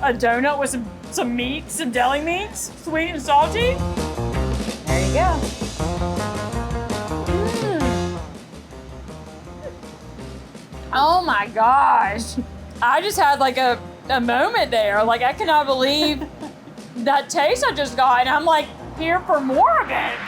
A donut with some meat, some deli meats, sweet and salty. There you go. Oh my gosh. I just had like a moment there. Like, I cannot believe that taste I just got, and I'm like here for more of it.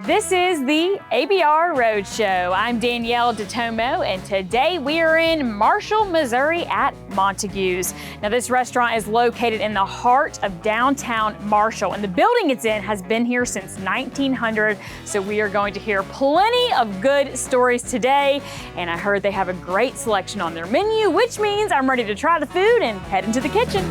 This is the ABR Roadshow. I'm Danielle DeTomo, and today we are in Marshall, Missouri at Montague's. Now, this restaurant is located in the heart of downtown Marshall, and the building it's in has been here since 1900, so we are going to hear plenty of good stories today, and I heard they have a great selection on their menu, which means I'm ready to try the food and head into the kitchen.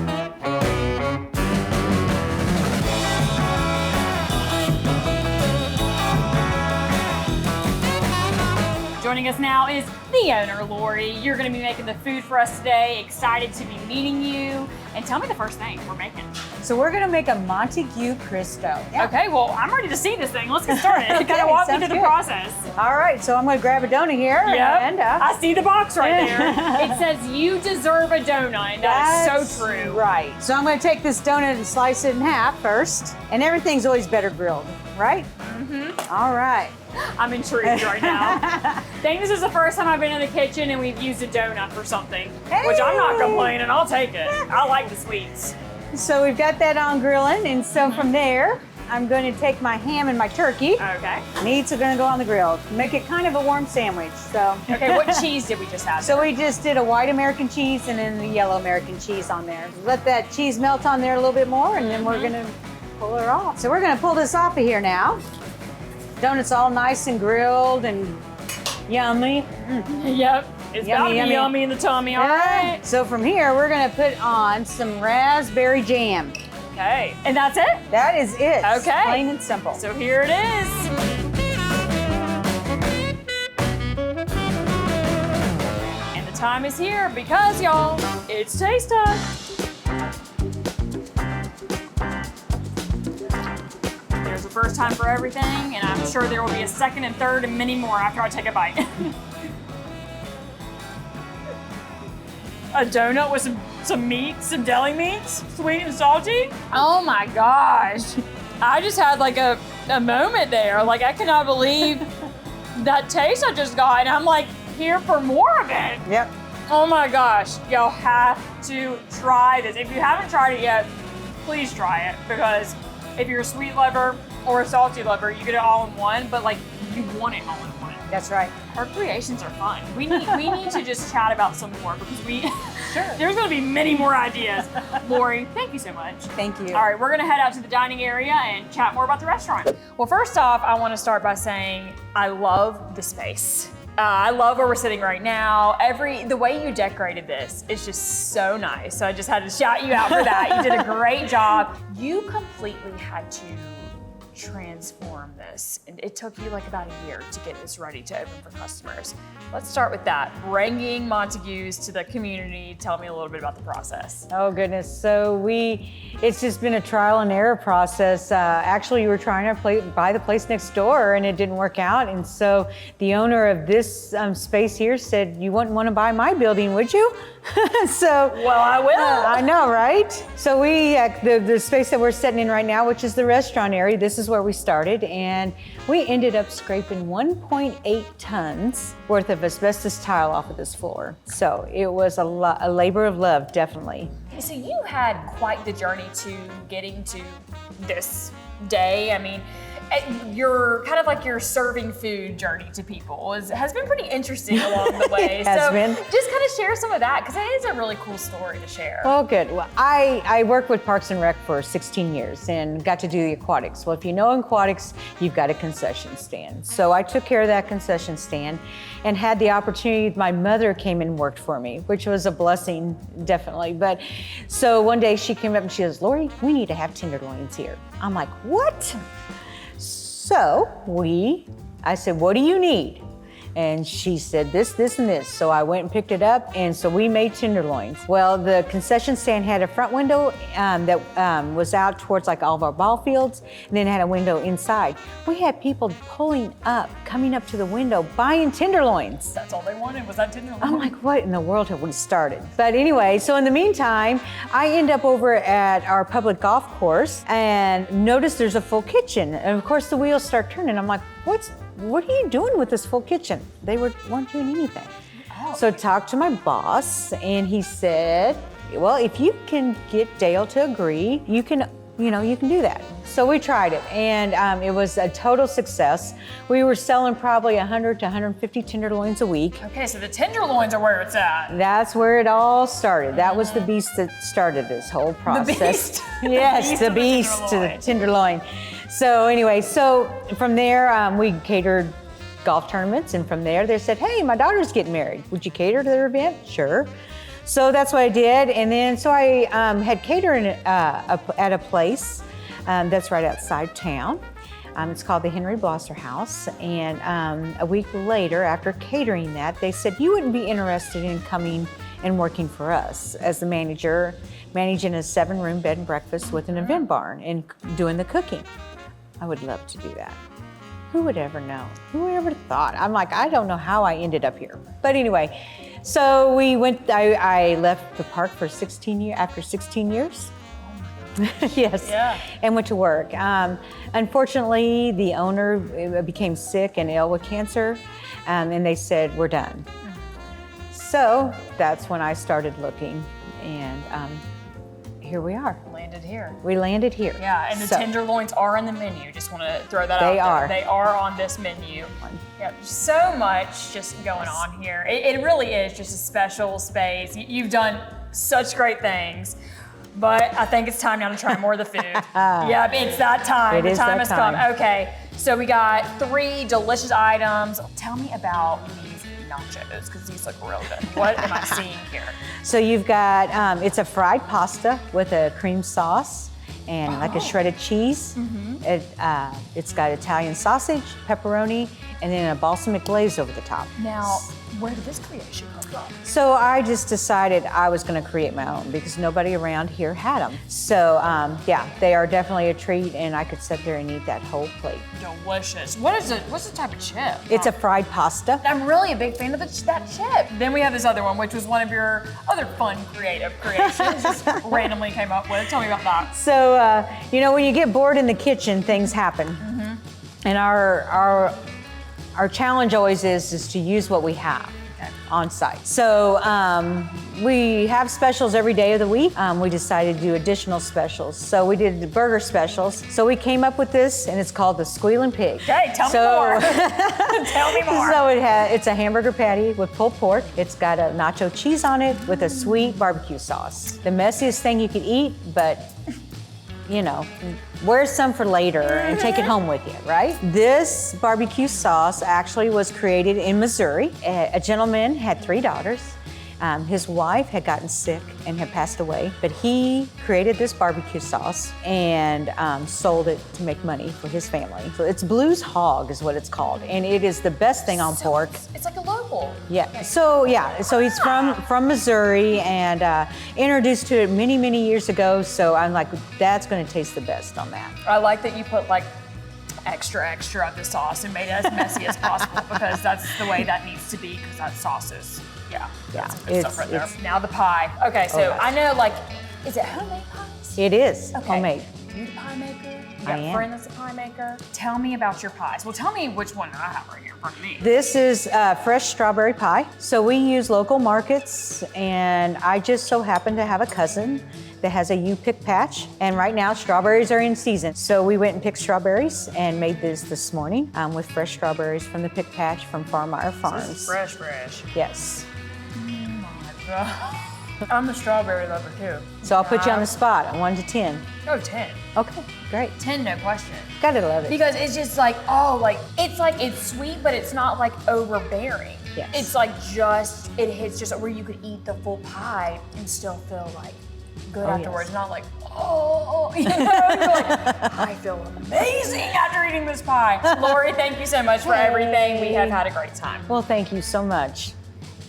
Joining us now is the owner, Lori. You're going to be making the food for us today. Excited to be meeting you. And tell me the first thing we're making. So we're gonna make a Montague Cristo. Yeah. Okay, well, I'm ready to see this thing. Let's get started. Okay, Kind of walk me through the process. All right, so I'm gonna grab a donut here. Yep. And, I see the box right there. It says you deserve a donut, and that is so true. Right. So I'm gonna take this donut and slice it in half first. And everything's always better grilled, right? Mm-hmm. All right. I'm intrigued right now. I think this is the first time I've been in the kitchen and we've used a donut for something, which I'm not complaining. I'll take it. I like the sweets. So we've got that on grilling, and so from there, I'm going to take my ham and my turkey. Okay. Meats are going to go on the grill. Make it kind of a warm sandwich. So. Okay, what cheese did we just have? So we just did a white American cheese and then the yellow American cheese on there. Let that cheese melt on there a little bit more, and then we're going to pull her off. So we're going to pull this off of here now. Donut's all nice and grilled and yummy. Yep, it's Yummy, gotta be yummy. yummy in the tummy, all right. So from here, we're gonna put on some raspberry jam. Okay, and that's it? That is it. Okay. Plain and simple. So here it is. And the time is here because, y'all, it's taste time. There's a first time for everything, and I'm sure there will be a second and third and many more after I take a bite. A donut with some meat, some deli meats, sweet and salty. Oh my gosh. I just had like a moment there. Like, I cannot believe that taste I just got, and I'm like here for more of it. Yep. Oh my gosh, y'all have to try this. If you haven't tried it yet, please try it, because if you're a sweet lover or a salty lover, you get it all in one, but like, you want it all in one. That's right. Her creations are fun. We need to just chat about some more, because Sure. there's gonna be many more ideas. Lori, thank you so much. Thank you. All right, we're gonna head out to the dining area and chat more about the restaurant. Well, first off, I wanna start by saying I love the space. I love where we're sitting right now. The way you decorated this is just so nice. So I just had to shout you out for that. You did a great job. You completely had to transform this, and it took you like about a year to get this ready to open for customers. Let's start with that. Bringing Montague's to the community. Tell me a little bit about the process. Oh goodness, so it's just been a trial and error process. Actually, we were trying to buy the place next door, and it didn't work out. And so the owner of this space here said, "You wouldn't want to buy my building, would you?" So, well, I will. I know, right? So the space that we're sitting in right now, which is the restaurant area, this is where we started, and we ended up scraping 1.8 tons worth of asbestos tile off of this floor. So it was a labor of love, definitely. So you had quite the journey to getting to this day. I mean, your kind of like your serving food journey to people has been pretty interesting along the way. It has been. Just kind of share some of that, because it is a really cool story to share. Oh, good. Well, I worked with Parks and Rec for 16 years and got to do the aquatics. Well, if you know aquatics, you've got a concession stand. So I took care of that concession stand and had the opportunity. My mother came and worked for me, which was a blessing, definitely. But so one day she came up and she goes, "Lori, we need to have tenderloins here." I'm like, "What?" So I said, "What do you need?" And she said, this, and this. So I went and picked it up, and so we made tenderloins. Well, the concession stand had a front window that was out towards like all of our ball fields, and then it had a window inside. We had people coming up to the window, buying tenderloins. That's all they wanted, was that tenderloin? I'm like, what in the world have we started? But anyway, so in the meantime, I end up over at our public golf course and notice there's a full kitchen. And of course the wheels start turning. I'm like, what are you doing with this full kitchen? They weren't doing anything. Oh. So I talked to my boss, and he said, well, if you can get Dale to agree, you can do that. So we tried it, and it was a total success. We were selling probably 100 to 150 tenderloins a week. Okay, so the tenderloins are where it's at. That's where it all started. That was the beast that started this whole process. The beast? Yes, the beast to the tenderloin. So anyway, so from there, we catered golf tournaments, and from there they said, hey, my daughter's getting married. Would you cater to their event? Sure. So that's what I did, and then so I had catering at a place that's right outside town. It's called the Henry Blosser House, and a week later, after catering that, they said, you wouldn't be interested in coming and working for us as the manager, managing a 7-room bed and breakfast with an event barn and doing the cooking. I would love to do that. Who would ever know? Who would ever thought? I'm like, I don't know how I ended up here. But anyway, so we went, I left the park for 16 years, after 16 years. Yes, yeah. And went to work. Unfortunately, the owner became sick and ill with cancer, and they said, we're done. So that's when I started looking, and here we are. Landed here. We landed here. Yeah, and the tenderloins are on the menu. Just want to throw that out there. They are. They are on this menu. Yep, so much just going on here. It really is just a special space. You've done such great things, but I think it's time now to try more of the food. Yeah, it's that time. The time has come. Okay, so we got 3 delicious items. Tell me about these nachos, because these look real good. What am I seeing here? So you've got, it's a fried pasta with a cream sauce and like a shredded cheese. It's got Italian sausage, pepperoni, and then a balsamic glaze over the top. Now, where did this creation come from? So I just decided I was going to create my own because nobody around here had them. So yeah, they are definitely a treat, and I could sit there and eat that whole plate. Delicious. What's the type of chip? It's a fried pasta. I'm really a big fan of that chip. Then we have this other one, which was one of your other fun creative creations, just randomly came up with. Tell me about that. So, when you get bored in the kitchen, things happen. And our challenge always is to use what we have on site. So we have specials every day of the week. We decided to do additional specials. So we did the burger specials. So we came up with this, and it's called the Squealing Pig. Okay, tell me more. Tell me more. So it's a hamburger patty with pulled pork. It's got a nacho cheese on it with a sweet barbecue sauce. The messiest thing you could eat, but wear some for later and take it home with you, right? This barbecue sauce actually was created in Missouri. A gentleman had 3 daughters. His wife had gotten sick and had passed away, but he created this barbecue sauce and sold it to make money for his family. So it's Blues Hog is what it's called, and it is the best thing on pork. It's like a local. Yeah. So he's from Missouri and introduced to it many, many years ago. So I'm like, that's going to taste the best on that. I like that you put like extra of the sauce and made it as messy as possible, because that's the way that needs to be, because that sauce is, that's some good stuff right there. Now the pie. Okay, so I know, like, is it homemade pies? It is homemade. You the pie maker? You got I a am. friend that's a pie maker? Tell me about your pies. Well, tell me which one I have right here in front of me. This is fresh strawberry pie. So we use local markets, and I just so happen to have a cousin that has a U-pick patch, and right now strawberries are in season. So we went and picked strawberries and made this morning with fresh strawberries from the pick patch from Farmeyer Farms. This is fresh. Yes. Oh my God. I'm a strawberry lover too. So I'll put you on the spot, 1 to 10. Oh, 10. Okay, great. 10, no question. Gotta love it. Because it's just like, it's sweet, but it's not like overbearing. Yes. It's like it hits just where you could eat the full pie and still feel like good Oh, afterwards, yes. not like, oh, you know, you're like, I feel amazing after eating this pie. Lori, thank you so much for everything. We have had a great time. Well, thank you so much.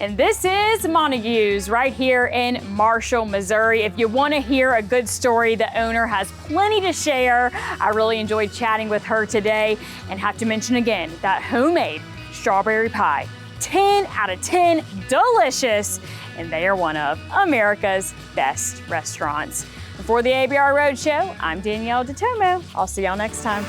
And this is Montague's right here in Marshall, Missouri. If you want to hear a good story, the owner has plenty to share. I really enjoyed chatting with her today, and have to mention again that homemade strawberry pie, 10 out of 10, delicious, and they are one of America's best restaurants. For the ABR Roadshow, I'm Danielle DeTomo. I'll see y'all next time.